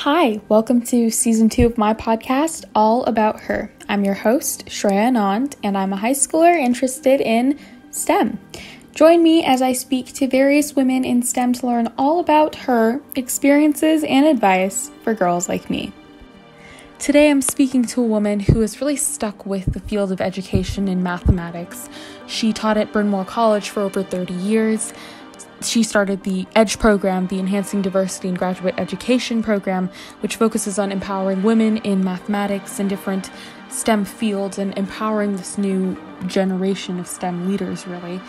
Hi, welcome to Season 2 of my podcast, All About Her. I'm your host, Shreya Anand, and I'm a high schooler interested in STEM. Join me as I speak to various women in STEM to learn all about her experiences and advice for girls like me. Today I'm speaking to a woman who is really stuck with the field of education in mathematics. She taught at Bryn Mawr College for over 30 years. She started the EDGE program, the Enhancing Diversity in Graduate Education program, which focuses on empowering women in mathematics and different STEM fields and empowering this new generation of STEM leaders, really.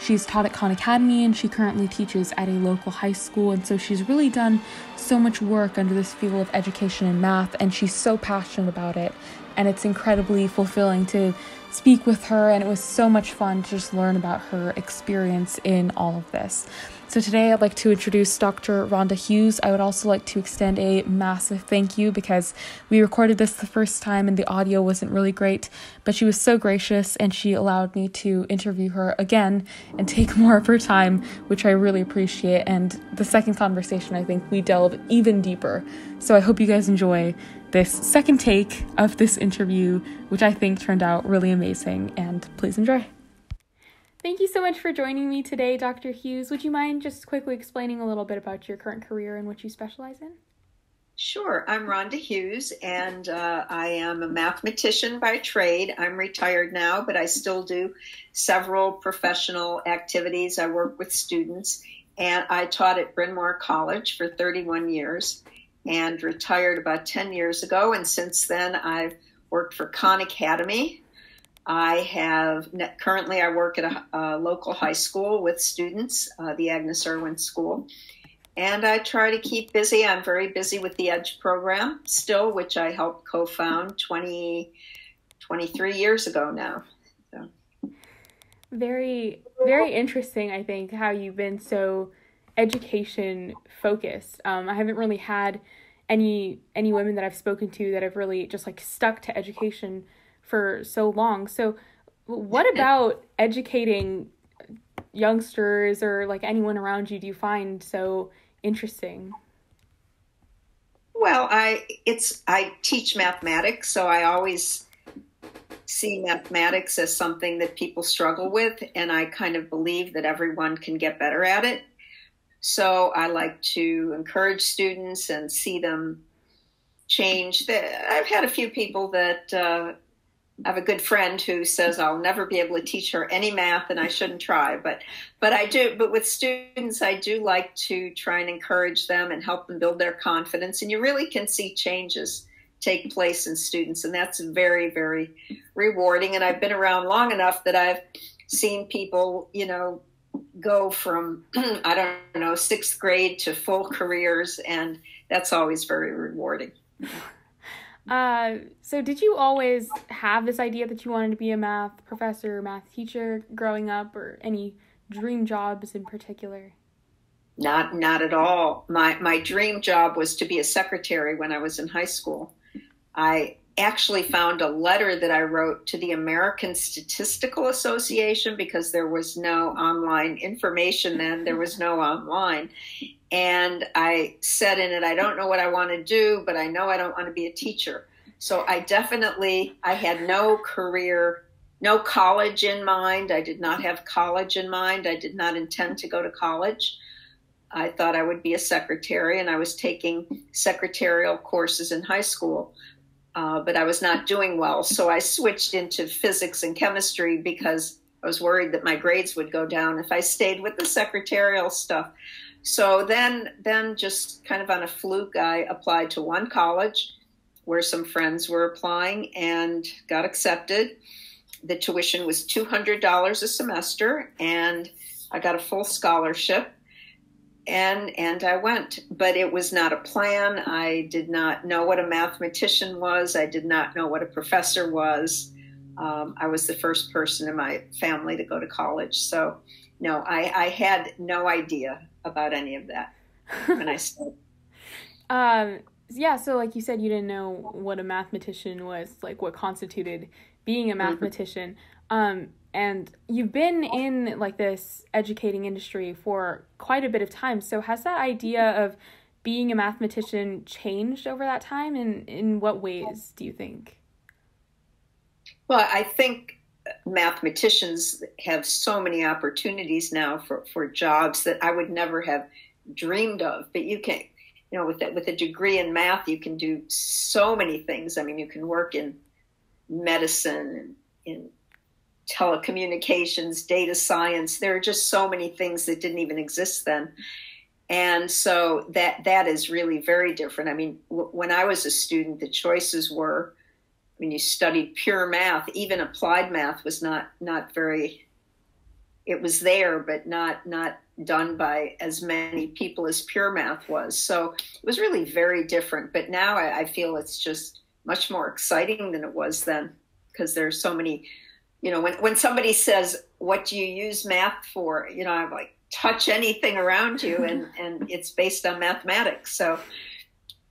She's taught at Khan Academy and she currently teaches at a local high school, and so she's really done so much work under this field of education and math, and she's so passionate about it, and it's incredibly fulfilling to speak with her, and it was so much fun to just learn about her experience in all of this. So today I'd like to introduce Dr. Rhonda Hughes. I would also like to extend a massive thank you because we recorded this the first time and the audio wasn't really great, but she was so gracious and she allowed me to interview her again and take more of her time, which I really appreciate. And the second conversation, I think we delve even deeper. So I hope you guys enjoy this second take of this interview, which I think turned out really amazing, and please enjoy. Thank you so much for joining me today, Dr. Hughes. Would you mind just quickly explaining a little bit about your current career and what you specialize in? Sure. I'm Rhonda Hughes, and I am a mathematician by trade. I'm retired now, but I still do several professional activities. I work with students, and I taught at Bryn Mawr College for 31 years and retired about 10 years ago. And since then, I've worked for Khan Academy. Currently I work at a local high school with students, the Agnes Irwin School, and I try to keep busy. I'm very busy with the EDGE program still, which I helped co-found 23 years ago now. So. Very, very interesting, I think, how you've been so education focused. I haven't really had any women that I've spoken to that have really just stuck to education for so long. So what about educating youngsters or anyone around you do you find so interesting? Well, I teach mathematics, so I always see mathematics as something that people struggle with, and I kind of believe that everyone can get better at it. So I like to encourage students and see them change. I've had a few people that I have a good friend who says I'll never be able to teach her any math and I shouldn't try, but I do. But with students, I do like to try and encourage them and help them build their confidence. And you really can see changes take place in students, and that's very, very rewarding. And I've been around long enough that I've seen people, go from, I don't know, sixth grade to full careers, and that's always very rewarding. So did you always have this idea that you wanted to be a math professor, math teacher growing up, or any dream jobs in particular? Not at all. My dream job was to be a secretary when I was in high school. I actually found a letter that I wrote to the American Statistical Association because there was no online information then. There was no online. And I said in it, I don't know what I want to do, but I know I don't want to be a teacher. So I had no career, no college in mind. I did not have college in mind. I did not intend to go to college. I thought I would be a secretary, and I was taking secretarial courses in high school, but I was not doing well. So I switched into physics and chemistry because I was worried that my grades would go down if I stayed with the secretarial stuff. So then just kind of on a fluke, I applied to one college where some friends were applying and got accepted. The tuition was $200 a semester, and I got a full scholarship, and I went. But it was not a plan. I did not know what a mathematician was. I did not know what a professor was. I was the first person in my family to go to college. So no, I had no idea about any of that when I started. Yeah, so like you said, you didn't know what a mathematician was, what constituted being a mathematician. And you've been in this educating industry for quite a bit of time. So has that idea of being a mathematician changed over that time, and in what ways do you think? Well, I think mathematicians have so many opportunities now for jobs that I would never have dreamed of. But you can, with a degree in math, you can do so many things. I mean, you can work in medicine, in telecommunications, data science. There are just so many things that didn't even exist then. And so that is really very different. I mean, when I was a student, the choices were, when you studied pure math, even applied math was not very, it was there, but not done by as many people as pure math was. So it was really very different. But now I feel it's just much more exciting than it was then, because there's so many, when somebody says, what do you use math for? I'm like, touch anything around you, and it's based on mathematics. So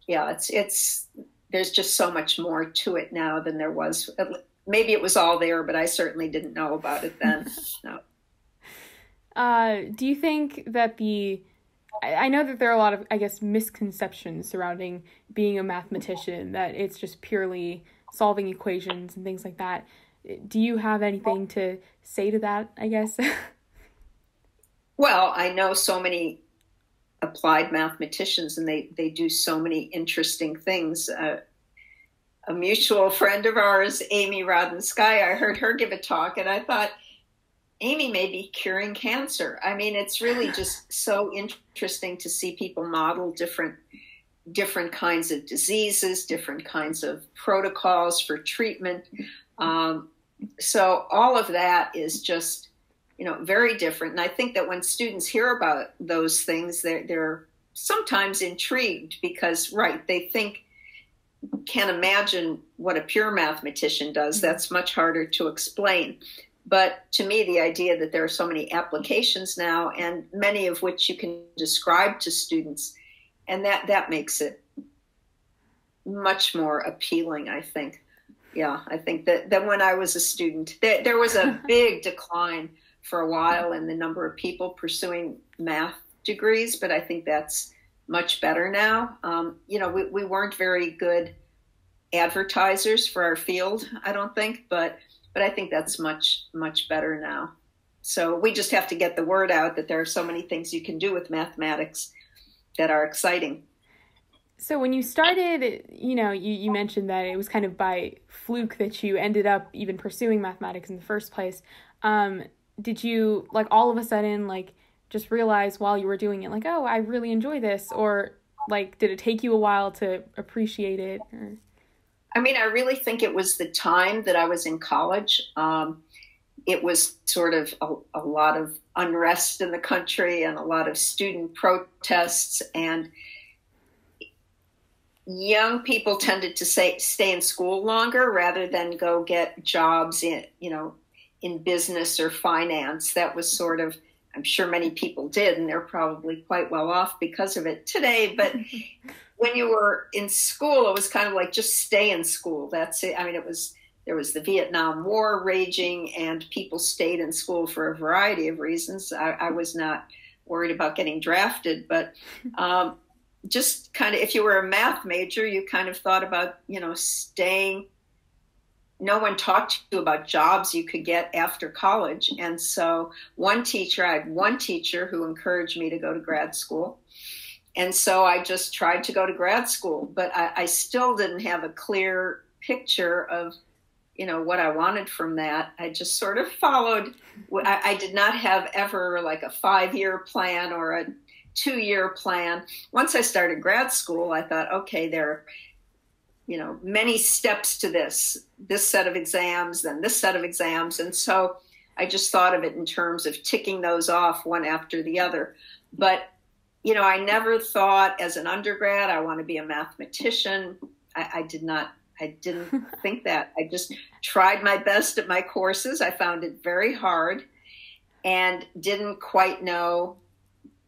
yeah, it's there's just so much more to it now than there was. Maybe it was all there, but I certainly didn't know about it then. No. Do you think that I know that there are a lot of, I guess, misconceptions surrounding being a mathematician, that it's just purely solving equations and things like that. Do you have anything to say to that, I guess? Well, I know so many applied mathematicians, and they do so many interesting things. A mutual friend of ours, Amy Rodensky, I heard her give a talk, and I thought, Amy may be curing cancer. I mean, it's really just so interesting to see people model different kinds of diseases, different kinds of protocols for treatment. So all of that is just, very different. And I think that when students hear about those things, they're sometimes intrigued because, right, they can't imagine what a pure mathematician does. That's much harder to explain. But to me, the idea that there are so many applications now, and many of which you can describe to students, and that makes it much more appealing, I think. Yeah, I think that when I was a student, there was a big decline for a while in the number of people pursuing math degrees, but I think that's much better now. We weren't very good advertisers for our field, I don't think, but I think that's much, much better now. So we just have to get the word out that there are so many things you can do with mathematics that are exciting. So when you started, you mentioned that it was kind of by fluke that you ended up even pursuing mathematics in the first place. Did you, all of a sudden, just realize while you were doing it, oh, I really enjoy this? Or, did it take you a while to appreciate it? Or? I mean, I really think it was the time that I was in college. It was sort of a lot of unrest in the country and a lot of student protests, and young people tended to stay in school longer rather than go get jobs in business or finance. That was sort of, I'm sure many people did, and they're probably quite well off because of it today. But when you were in school, it was kind of like, just stay in school. That's it. I mean, there was the Vietnam War raging, and people stayed in school for a variety of reasons. I was not worried about getting drafted, but just kind of, if you were a math major, you kind of thought about, staying. No one talked to you about jobs you could get after college. And so I had one teacher who encouraged me to go to grad school. And so I just tried to go to grad school, but I still didn't have a clear picture of, what I wanted from that. I just sort of followed. I did not have ever a 5-year plan or a 2-year plan. Once I started grad school, I thought, okay, there are, many steps to this set of exams, then this set of exams. And so I just thought of it in terms of ticking those off one after the other. But, I never thought as an undergrad, I want to be a mathematician. I didn't think that. I just tried my best at my courses. I found it very hard and didn't quite know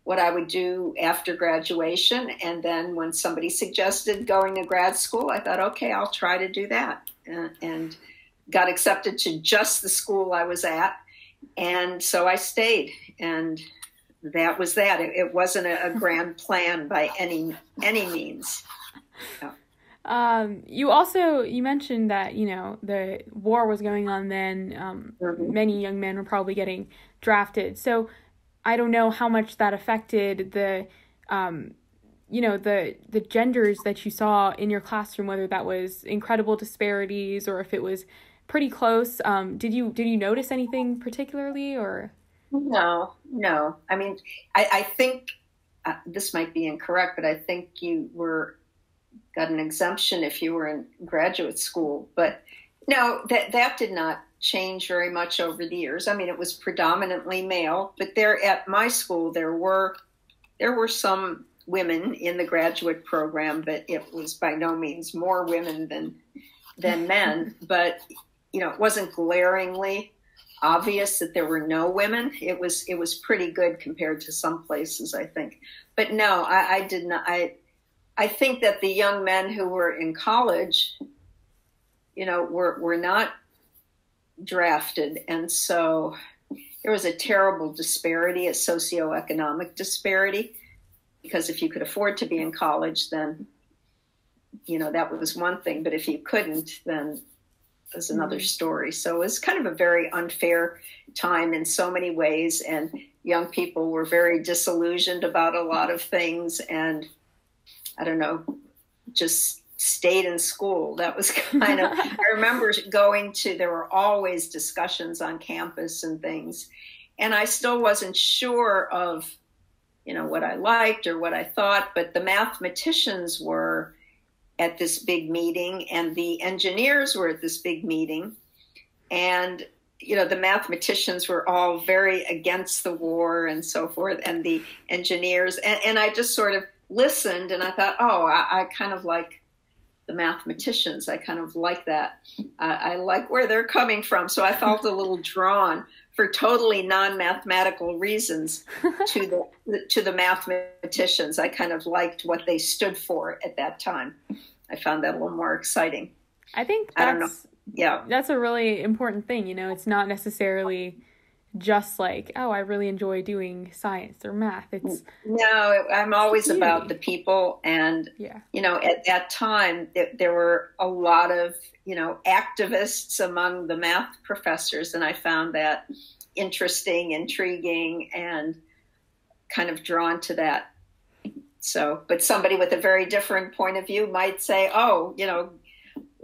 what I would do after graduation. And then when somebody suggested going to grad school, I thought, okay, I'll try to do that. And got accepted to just the school I was at. And so I stayed. And that was that. It wasn't a grand plan by any means. Yeah. You mentioned that, the war was going on then. Many young men were probably getting drafted. So I don't know how much that affected the genders that you saw in your classroom, whether that was incredible disparities or if it was pretty close. Did you notice anything particularly, or? No. I mean, I think this might be incorrect, but I think you got an exemption if you were in graduate school. But no, that did not change very much over the years. I mean, it was predominantly male, but there at my school there were some women in the graduate program, but it was by no means more women than men. But it wasn't glaringly obvious that there were no women. It was pretty good compared to some places, I think. But no, I did not. I think that the young men who were in college, were not drafted, and so there was a terrible disparity, a socioeconomic disparity. Because if you could afford to be in college, then that was one thing. But if you couldn't, then it was another story. So it was kind of a very unfair time in so many ways, and young people were very disillusioned about a lot of things, and I don't know, just stayed in school. That was kind of, I remember there were always discussions on campus and things, and I still wasn't sure of, what I liked or what I thought, but the mathematicians were at this big meeting and the engineers were at this big meeting, and the mathematicians were all very against the war and so forth, and the engineers, and I just sort of listened, and I thought, I kind of like the mathematicians. I kind of like that. I like where they're coming from. So I felt a little drawn for totally non-mathematical reasons to the mathematicians. I kind of liked what they stood for at that time. I found that a little more exciting. I think that's a really important thing. It's not necessarily just like, I really enjoy doing science or math. No, I'm always about the people. And, at that time, there were a lot of, activists among the math professors. And I found that interesting, intriguing, and kind of drawn to that. So, but somebody with a very different point of view might say,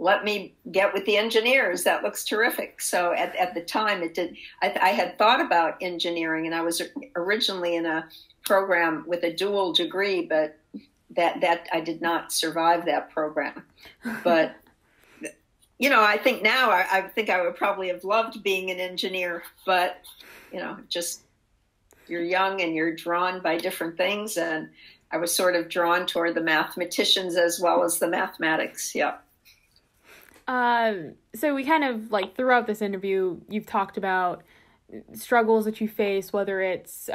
let me get with the engineers. That looks terrific. So at the time it did, I had thought about engineering, and I was originally in a program with a dual degree, but that I did not survive that program. But, I think now I think I would probably have loved being an engineer, but, just you're young and you're drawn by different things. And I was sort of drawn toward the mathematicians as well as the mathematics. Yeah. So we kind of throughout this interview, you've talked about struggles that you face, whether it's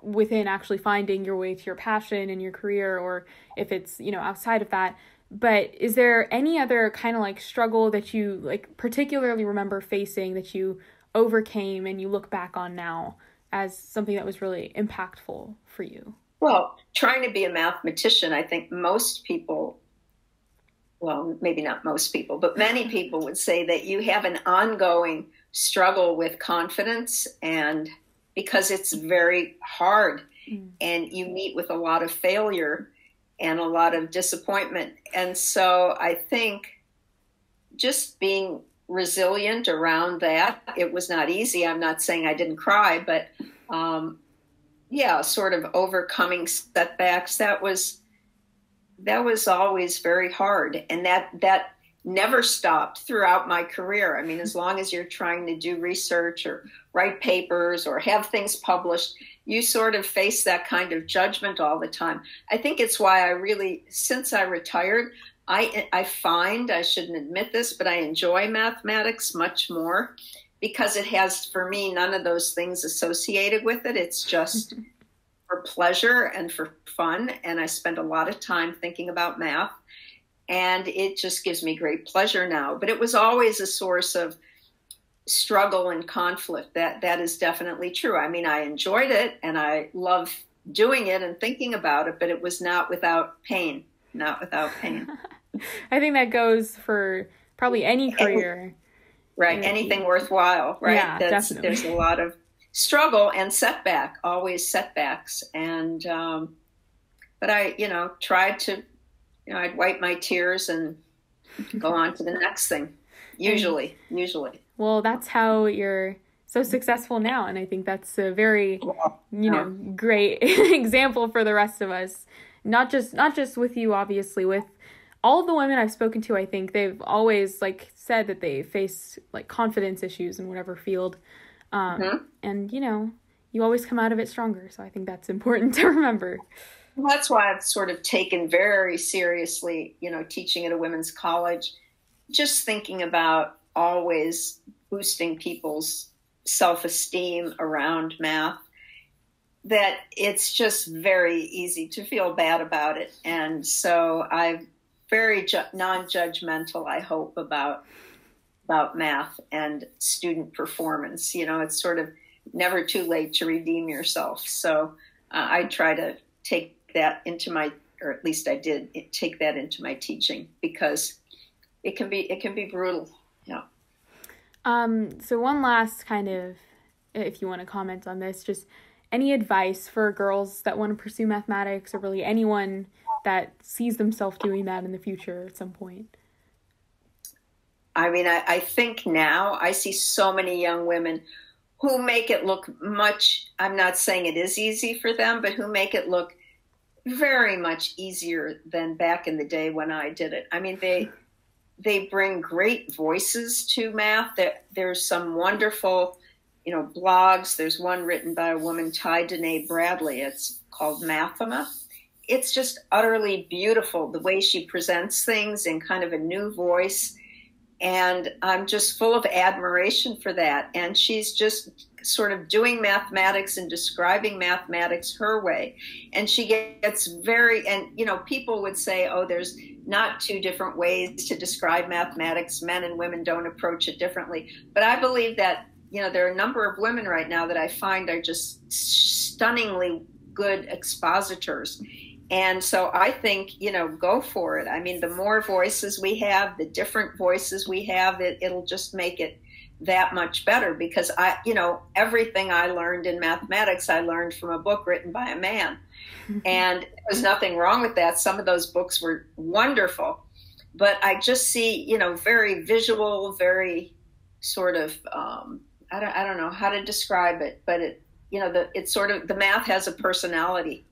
within actually finding your way to your passion and your career, or if it's, outside of that. But is there any other kind of struggle that you particularly remember facing that you overcame and you look back on now as something that was really impactful for you? Well, trying to be a mathematician, I think most people, well, maybe not most people, but many people would say that you have an ongoing struggle with confidence, and because it's very hard and you meet with a lot of failure and a lot of disappointment. And so I think just being resilient around that, it was not easy. I'm not saying I didn't cry, but sort of overcoming setbacks, that was always very hard. And that never stopped throughout my career. I mean, as long as you're trying to do research or write papers or have things published, you sort of face that kind of judgment all the time. I think it's why since I retired, I find, I shouldn't admit this, but I enjoy mathematics much more because it has, for me, none of those things associated with it. It's just for pleasure and for fun. And I spend a lot of time thinking about math, and it just gives me great pleasure now. But it was always a source of struggle and conflict. That is definitely true. I mean, I enjoyed it and I love doing it and thinking about it, but it was not without pain. Not without pain. I think that goes for probably any career. Right. Anything worthwhile, right? Yeah, definitely. There's a lot of struggle and setback, always setbacks. And, but I, tried to, I'd wipe my tears and go on to the next thing. Usually. Well, that's how you're so successful now. And I think that's a very, great example for the rest of us. Not just with you, obviously, with all of the women I've spoken to. I think they've always said that they face confidence issues in whatever field. And, you always come out of it stronger. So I think that's important to remember. Well, that's why I've sort of taken very seriously, teaching at a women's college, just thinking about always boosting people's self-esteem around math, that it's just very easy to feel bad about it. And so I'm very non-judgmental, I hope, about math and student performance. It's sort of never too late to redeem yourself. So I try to take that into or at least I did take that into my teaching, because it can be brutal. Yeah. So one last kind of, if you want to comment on this, just any advice for girls that want to pursue mathematics, or really anyone that sees themselves doing that in the future at some point? I mean, I think now I see so many young women who make it look I'm not saying it is easy for them, but who make it look very much easier than back in the day when I did it. I mean, they bring great voices to math. There's some wonderful, blogs. There's one written by a woman, Ty Danae Bradley. It's called Mathema. It's just utterly beautiful, the way she presents things in kind of a new voice. And I'm just full of admiration for that. And she's just sort of doing mathematics and describing mathematics her way. And she gets people would say, oh, there's not two different ways to describe mathematics. Men and women don't approach it differently. But I believe that, there are a number of women right now that I find are just stunningly good expositors. And so I think, go for it. I mean, the more voices we have, the different voices we have, it'll just make it that much better, because everything I learned in mathematics, I learned from a book written by a man. And there was nothing wrong with that. Some of those books were wonderful, but I just see, very visual, very sort of, I don't know how to describe it, but it's sort of, the math has a personality.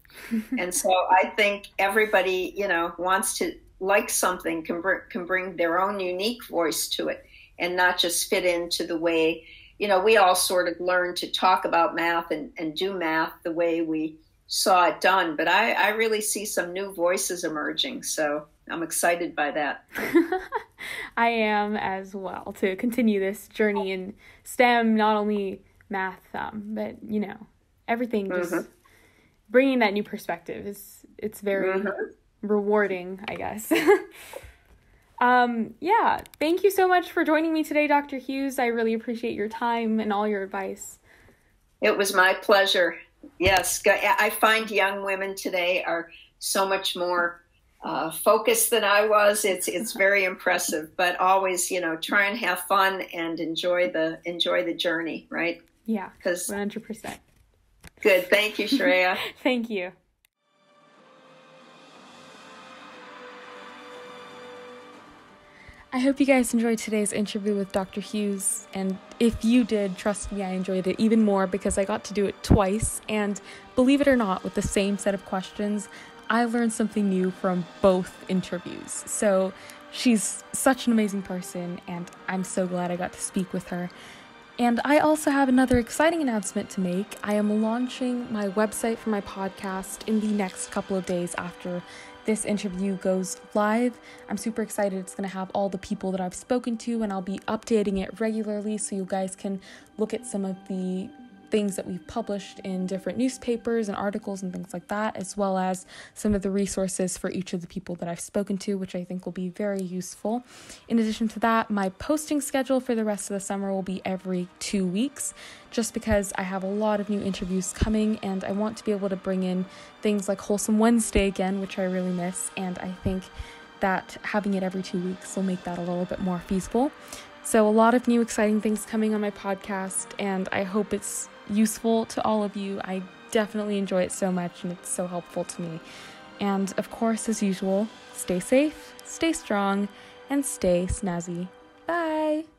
And so I think everybody, wants to like something, can bring their own unique voice to it, and not just fit into the way, we all sort of learn to talk about math and do math the way we saw it done. But I really see some new voices emerging. So I'm excited by that. I am as well, to continue this journey in STEM, not only math, but, everything just bringing that new perspective it's very rewarding, I guess. Yeah, thank you so much for joining me today, Dr. Hughes. I really appreciate your time and all your advice. It was my pleasure. Yes, I find young women today are so much more focused than I was. It's very impressive, but always, try and have fun and enjoy the journey, right? Yeah, 100%. Good. Thank you, Shreya. Thank you. I hope you guys enjoyed today's interview with Dr. Hughes, and if you did, trust me, I enjoyed it even more because I got to do it twice, and believe it or not, with the same set of questions, I learned something new from both interviews. So she's such an amazing person, and I'm so glad I got to speak with her. And I also have another exciting announcement to make. I am launching my website for my podcast in the next couple of days after this interview goes live. I'm super excited. It's going to have all the people that I've spoken to, and I'll be updating it regularly so you guys can look at some of the things that we've published in different newspapers and articles and things like that, as well as some of the resources for each of the people that I've spoken to, which I think will be very useful. In addition to that, my posting schedule for the rest of the summer will be every 2 weeks, just because I have a lot of new interviews coming and I want to be able to bring in things like Wholesome Wednesday again, which I really miss, and I think that having it every 2 weeks will make that a little bit more feasible. So a lot of new exciting things coming on my podcast, and I hope it's useful to all of you. I definitely enjoy it so much, and it's so helpful to me. And of course, as usual, stay safe, stay strong, and stay snazzy. Bye!